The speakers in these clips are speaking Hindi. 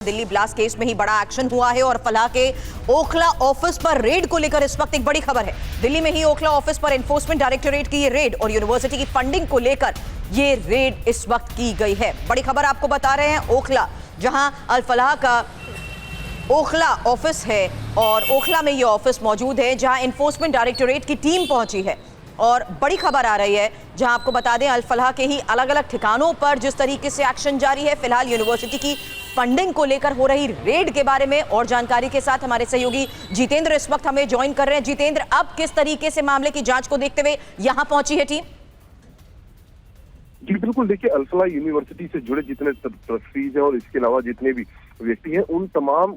दिल्ली ब्लास्ट केस में ही बड़ा एक्शन हुआ है और फलाह के ओखला ऑफिस पर रेड को लेकर इस वक्त एक बड़ी खबर है। दिल्ली में ही ओखला ऑफिस पर एनफोर्समेंट डायरेक्टोरेट की ये रेड और यूनिवर्सिटी की फंडिंग को लेकर ये रेड इस वक्त की गई है। बड़ी खबर आपको बता रहे हैं ओखला, जहां अल फलाह का ओखला ऑफिस है और ओखला में ये ऑफिस मौजूद है जहां एनफोर्समेंट डायरेक्टोरेट की टीम पहुंची है। और बड़ी खबर आ रही है जहां आपको बता दें अल फलाह के ही अलग अलग ठिकानों पर जिस तरीके से एक्शन जारी है। फिलहाल यूनिवर्सिटी की फंडिंग को लेकर हो रही रेड के बारे में और जानकारी के साथ हमारे सहयोगी जितेंद्र इस वक्त हमें ज्वाइन कर रहे हैं। जितेंद्र, अब किस तरीके से मामले की जांच को देखते हुए यहां पहुंची है टीम? जी बिल्कुल, देखिए अल फलाह यूनिवर्सिटी से जुड़े जितने ट्रस्टीज हैं और इसके अलावा जितने भी व्यक्ति हैं उन तमाम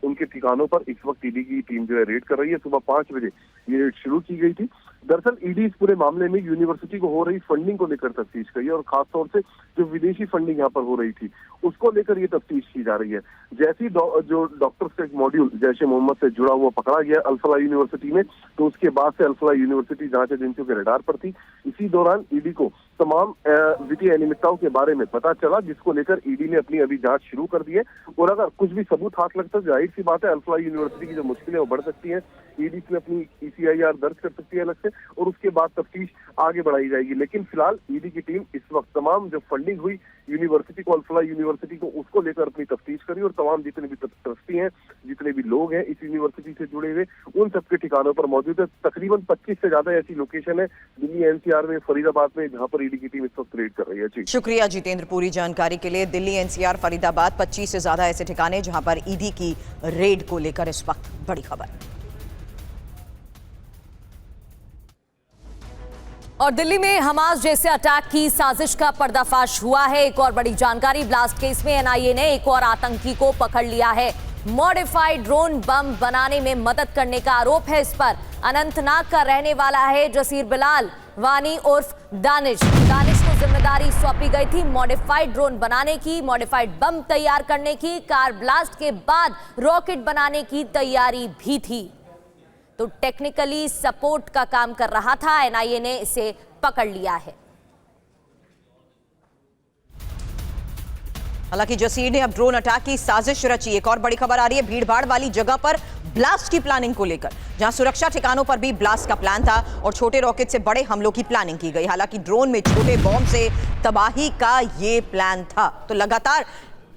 उनके ठिकानों पर इस वक्त ईडी की टीम जो है रेड कर रही है। सुबह 5 बजे ये रेड शुरू की गई थी। दरअसल ईडी इस पूरे मामले में यूनिवर्सिटी को हो रही फंडिंग को लेकर तफ्तीश करी है और खासतौर से जो विदेशी फंडिंग यहाँ पर हो रही थी उसको लेकर ये तफ्तीश की जा रही है। जैसे ही जो डॉक्टर्स का एक मॉड्यूल जैश-ए मोहम्मद से जुड़ा हुआ पकड़ा गया अल फलाह यूनिवर्सिटी में, तो उसके बाद से अल फलाह यूनिवर्सिटी जांच एजेंसियों के रडार पर थी। इसी दौरान ईडी को तमाम वित्तीय अनियमितताओं के बारे में पता चला, जिसको लेकर ईडी ने अपनी अभी जांच शुरू कर दी है। और अगर कुछ भी सबूत हाथ लगता है जाहिर सी बात है अल फलाह यूनिवर्सिटी की जो मुश्किलें वो बढ़ सकती हैं। ईडी इसमें अपनी ECIR दर्ज कर सकती है अलग से और उसके बाद तफ्तीश आगे बढ़ाई जाएगी। लेकिन फिलहाल ईडी की टीम इस वक्त तमाम जो फंडिंग हुई यूनिवर्सिटी को, अल फलाह यूनिवर्सिटी को, उसको लेकर अपनी तफ्तीश करी और तमाम जितने भी ट्रस्टी हैं, जितने भी लोग हैं इस यूनिवर्सिटी से जुड़े हुए, उन सबके ठिकानों पर मौजूद है। तकरीबन 25 से ज्यादा ऐसी लोकेशन है दिल्ली NCR में, फरीदाबाद में, जहां पर ईडी की टीम इस वक्त रेड कर रही है। जी शुक्रिया जितेंद्र पूरी जानकारी के लिए। दिल्ली NCR फरीदाबाद 25 से ज्यादा ऐसे ठिकाने जहां पर ईडी की रेड को लेकर इस वक्त बड़ी खबर। और दिल्ली में हमास जैसे अटैक की साजिश का पर्दाफाश हुआ है। एक और बड़ी जानकारी, ब्लास्ट केस में NIA ने एक और आतंकी को पकड़ लिया है। मॉडिफाइड ड्रोन बम बनाने में मदद करने का आरोप है इस पर। अनंतनाग का रहने वाला है जसीर बिलाल वानी उर्फ दानिश को जिम्मेदारी सौंपी गई थी मॉडिफाइड ड्रोन बनाने की, मॉडिफाइड बम तैयार करने की, कार ब्लास्ट के बाद रॉकेट बनाने की तैयारी भी थी। तो टेक्निकली सपोर्ट का काम कर रहा था। NIA ने इसे पकड़ लिया है। हालांकि जसीर ने अब ड्रोन अटैक की साजिश रची। एक और बड़ी खबर आ रही है भीड़भाड़ वाली जगह पर ब्लास्ट की प्लानिंग को लेकर, जहां सुरक्षा ठिकानों पर भी ब्लास्ट का प्लान था और छोटे रॉकेट से बड़े हमलों की प्लानिंग की गई। हालांकि ड्रोन में छोटे बॉम्ब से तबाही का ये प्लान था। तो लगातार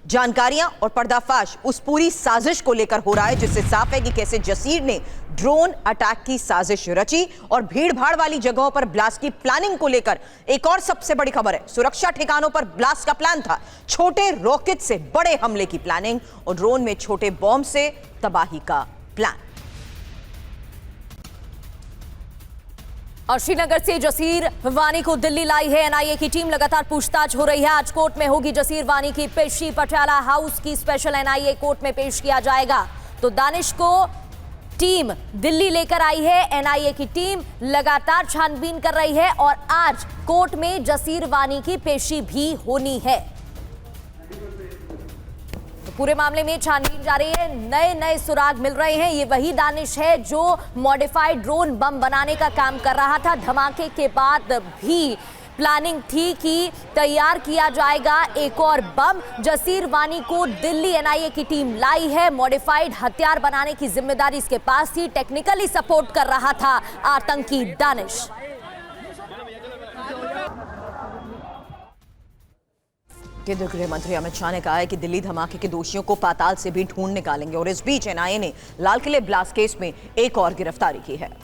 जानकारियां और पर्दाफाश उस पूरी साजिश को लेकर हो रहा है, जिससे साफ है कि कैसे जसीर ने ड्रोन अटैक की साजिश रची और भीड़-भाड़ वाली जगहों पर ब्लास्ट की प्लानिंग को लेकर एक और सबसे बड़ी खबर है। सुरक्षा ठिकानों पर ब्लास्ट का प्लान था, छोटे रॉकेट से बड़े हमले की प्लानिंग और ड्रोन में छोटे बॉम्ब से तबाही का प्लान। और श्रीनगर से जसीर वानी को दिल्ली लाई है NIA की टीम। लगातार पूछताछ हो रही है। आज कोर्ट में होगी जसीर वानी की पेशी। पटियाला हाउस की स्पेशल NIA कोर्ट में पेश किया जाएगा। तो दानिश को टीम दिल्ली लेकर आई है। NIA की टीम लगातार छानबीन कर रही है और आज कोर्ट में जसीर वानी की पेशी भी होनी है। पूरे मामले में छानबीन जारी है। नए सुराग मिल रहे हैं। ये वही दानिश है जो मॉडिफाइड ड्रोन बम बनाने का काम कर रहा था। धमाके के बाद भी प्लानिंग थी कि तैयार किया जाएगा एक और बम। जसीर वानी को दिल्ली NIA की टीम लाई है। मॉडिफाइड हथियार बनाने की जिम्मेदारी इसके पास थी। टेक्निकली सपोर्ट कर रहा था आतंकी दानिश। केंद्रीय गृह मंत्री अमित शाह ने कहा है कि दिल्ली धमाके के दोषियों को पाताल से भी ढूंढ निकालेंगे। और इस बीच NIA ने लाल किले ब्लास्ट केस में एक और गिरफ्तारी की है।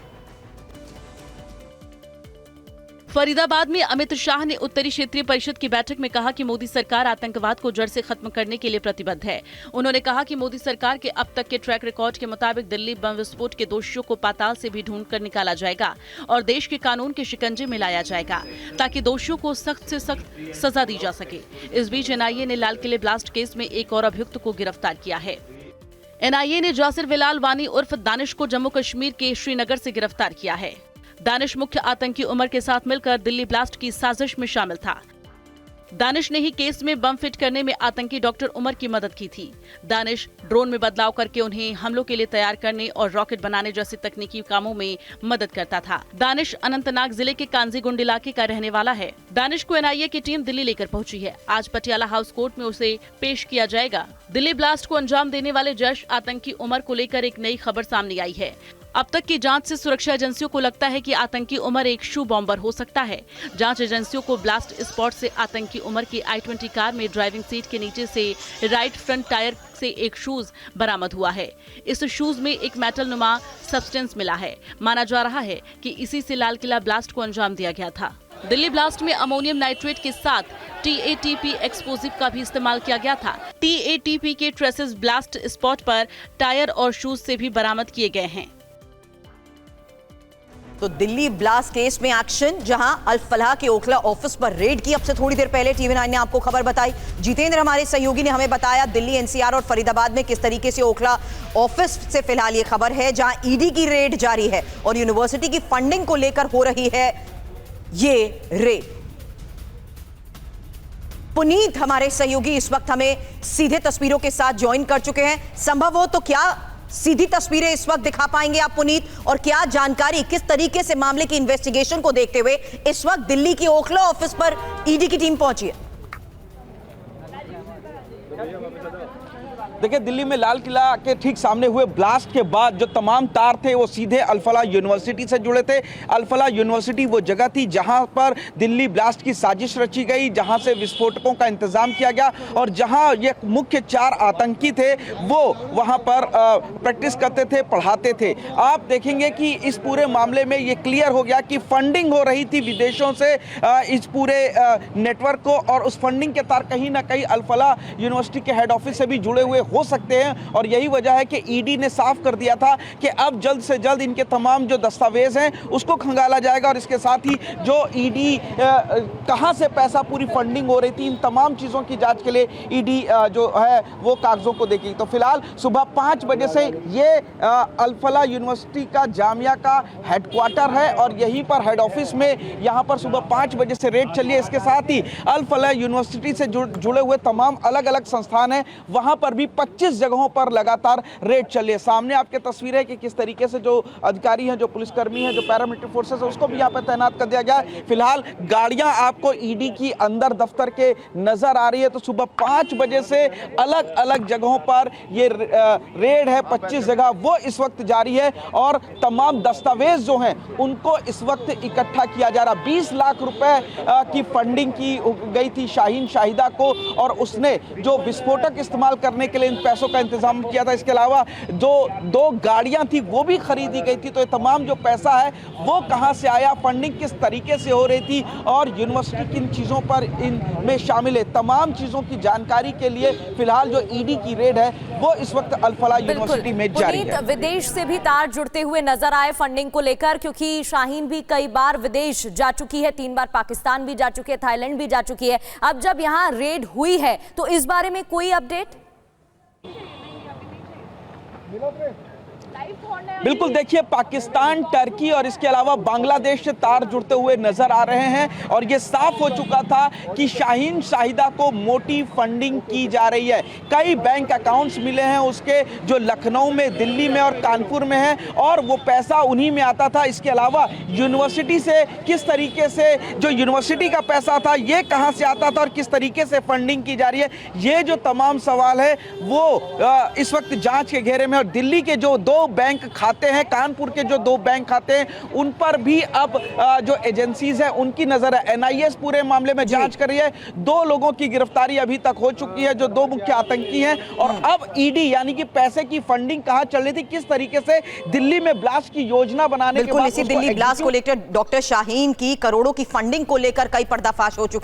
फरीदाबाद में अमित शाह ने उत्तरी क्षेत्रीय परिषद की बैठक में कहा कि मोदी सरकार आतंकवाद को जड़ से खत्म करने के लिए प्रतिबद्ध है। उन्होंने कहा कि मोदी सरकार के अब तक के ट्रैक रिकॉर्ड के मुताबिक दिल्ली बम विस्फोट के दोषियों को पाताल से भी ढूंढकर निकाला जाएगा और देश के कानून के शिकंजे में लाया जाएगा ताकि दोषियों को सख्त से सख्त सजा दी जा सके। इस बीच NIA ने लाल किले ब्लास्ट केस में एक और अभियुक्त को गिरफ्तार किया है। NIA ने जसीर बिलाल वानी उर्फ दानिश को जम्मू कश्मीर के श्रीनगर से गिरफ्तार किया है। दानिश मुख्य आतंकी उमर के साथ मिलकर दिल्ली ब्लास्ट की साजिश में शामिल था। दानिश ने ही केस में बम फिट करने में आतंकी डॉक्टर उमर की मदद की थी। दानिश ड्रोन में बदलाव करके उन्हें हमलों के लिए तैयार करने और रॉकेट बनाने जैसे तकनीकी कामों में मदद करता था। दानिश अनंतनाग जिले के कांजीगुंड इलाके का रहने वाला है। दानिश को एनआईए की टीम दिल्ली लेकर पहुंची है। आज पटियाला हाउस कोर्ट में उसे पेश किया जाएगा। दिल्ली ब्लास्ट को अंजाम देने वाले जैश आतंकी उमर को लेकर एक नई खबर सामने आई है। अब तक की जांच से सुरक्षा एजेंसियों को लगता है कि आतंकी उमर एक शू बॉम्बर हो सकता है। जांच एजेंसियों को ब्लास्ट स्पॉट से आतंकी उमर की i20 कार में ड्राइविंग सीट के नीचे से राइट फ्रंट टायर से एक शूज बरामद हुआ है। इस शूज में एक मेटल नुमा सब्सटेंस मिला है। माना जा रहा है कि इसी से लाल किला ब्लास्ट को अंजाम दिया गया था। दिल्ली ब्लास्ट में अमोनियम नाइट्रेट के साथ TATP एक्सप्लोजिव का भी इस्तेमाल किया गया था। TATP के ट्रेसेस ब्लास्ट स्पॉट पर टायर और शूज से भी बरामद किए गए हैं। तो दिल्ली ब्लास्ट केस में एक्शन, जहां अल फलाह के ओखला ऑफिस पर रेड की। अब से थोड़ी देर पहले TV9 ने आपको खबर बताई। जितेंद्र हमारे सहयोगी ने हमें बताया दिल्ली NCR और फरीदाबाद में किस तरीके से ओखला ऑफिस से फिलहाल ये खबर है, जहां ईडी की रेड जारी है और यूनिवर्सिटी की फंडिंग को लेकर हो रही है ये रेड। पुनीत हमारे सहयोगी इस वक्त हमें सीधे तस्वीरों के साथ ज्वाइन कर चुके हैं। संभव हो तो क्या सीधी तस्वीरें इस वक्त दिखा पाएंगे आप पुनीत, और क्या जानकारी किस तरीके से मामले की इन्वेस्टिगेशन को देखते हुए इस वक्त दिल्ली की ओखला ऑफिस पर ईडी की टीम पहुंची है? देखिए, दिल्ली में लाल किला के ठीक सामने हुए ब्लास्ट के बाद जो तमाम तार थे वो सीधे अल फलाह यूनिवर्सिटी से जुड़े थे। अल फलाह यूनिवर्सिटी वो जगह थी जहां पर दिल्ली ब्लास्ट की साजिश रची गई, जहां से विस्फोटकों का इंतजाम किया गया और जहां ये मुख्य 4 आतंकी थे वो वहां पर प्रैक्टिस करते थे, पढ़ाते थे। आप देखेंगे कि इस पूरे मामले में ये क्लियर हो गया कि फंडिंग हो रही थी विदेशों से इस पूरे नेटवर्क को, और उस फंडिंग के तार कहीं ना कहीं अल फलाह यूनिवर्सिटी के हेड ऑफिस से भी जुड़े हुए हो सकते हैं। और यही वजह है कि ईडी ने साफ कर दिया था कि अब जल्द से जल्द इनके तमाम जो दस्तावेज हैं उसको खंगाला जाएगा, और इसके साथ ही जो ईडी कहां से पैसा पूरी फंडिंग हो रही थी, इन तमाम चीज़ों की जांच के लिए ईडी जो है वो कागजों को देखेगी। तो फिलहाल सुबह 5 बजे से ये अल फलाह यूनिवर्सिटी का जामिया का हेडक्वार्टर है और यहीं पर हेड ऑफिस में यहाँ पर सुबह 5 बजे से रेड चली है। इसके साथ ही अल फलाह यूनिवर्सिटी से जुड़े हुए तमाम अलग अलग संस्थान हैं, वहाँ पर भी 25 जगहों पर लगातार रेड चली है। सामने आपके तस्वीर है कि किस तरीके से जो अधिकारी हैं, जो पुलिसकर्मी हैं, जो पैरामिलिट्री फोर्सेस है, उसको भी यहाँ पर तैनात कर दिया गया है। फिलहाल गाड़ियां आपको ईडी की अंदर दफ्तर के नजर आ रही है। तो सुबह 5 बजे से अलग अलग जगहों पर ये रेड है, 25 जगह वो इस वक्त जारी है और तमाम दस्तावेज जो हैं उनको इस वक्त इकट्ठा किया जा रहा। 20 लाख रुपए की फंडिंग की गई थी शाहीन शाहिदा को, और उसने जो विस्फोटक इस्तेमाल करने के लिए इन पैसों का इंतजाम किया था। इसके अलावा जो 2 गाड़ियां थी वो भी खरीदी गई थी। तो ये तमाम जो पैसा है वो कहां से आया, फंडिंग किस तरीके से हो रही थी और यूनिवर्सिटी किन चीजों पर इनमें शामिल है, तमाम चीजों की जानकारी के लिए फिलहाल जो ईडी की रेड है वो इस वक्त अल फलाह यूनिवर्सिटी में जारी है। विदेश से भी तार जुड़ते हुए नजर आए फंडिंग को लेकर, क्योंकि शाहीन भी कई बार विदेश जा चुकी है, 3 बार पाकिस्तान भी जा चुकी है, थाईलैंड भी जा चुकी है। अब जब यहाँ रेड हुई है तो इस बारे में कोई अपडेट? बिल्कुल, देखिए, पाकिस्तान, टर्की और इसके अलावा बांग्लादेश से तार जुड़ते हुए नजर आ रहे हैं और ये साफ हो चुका था कि शाहीन शाहिदा को मोटी फंडिंग की जा रही है। कई बैंक अकाउंट्स मिले हैं उसके, जो लखनऊ में, दिल्ली में और कानपुर में हैं, और वो पैसा उन्हीं में आता था। इसके अलावा यूनिवर्सिटी से किस तरीके से जो यूनिवर्सिटी का पैसा था ये कहां से आता था और किस तरीके से फंडिंग की जा रही है, ये जो तमाम सवाल है वो इस वक्त जांच के घेरे में। और दिल्ली के जो 2 बैंक खाते हैं, कानपुर के जो 2 बैंक खाते हैं, उन पर भी अब जो एजेंसीज है उनकी नजर है। NIA पूरे मामले में जांच कर रही है। 2 लोगों की गिरफ्तारी अभी तक हो चुकी है जो 2 मुख्य आतंकी हैं, और अब ईडी यानी कि पैसे की फंडिंग कहां चल रही थी, किस तरीके से दिल्ली में ब्लास्ट की योजना बनाने के बाद इसी दिल्ली ब्लास्ट को लेकर डॉक्टर शाहीन की करोड़ों की फंडिंग को लेकर कई पर्दाफाश हो चुके हैं।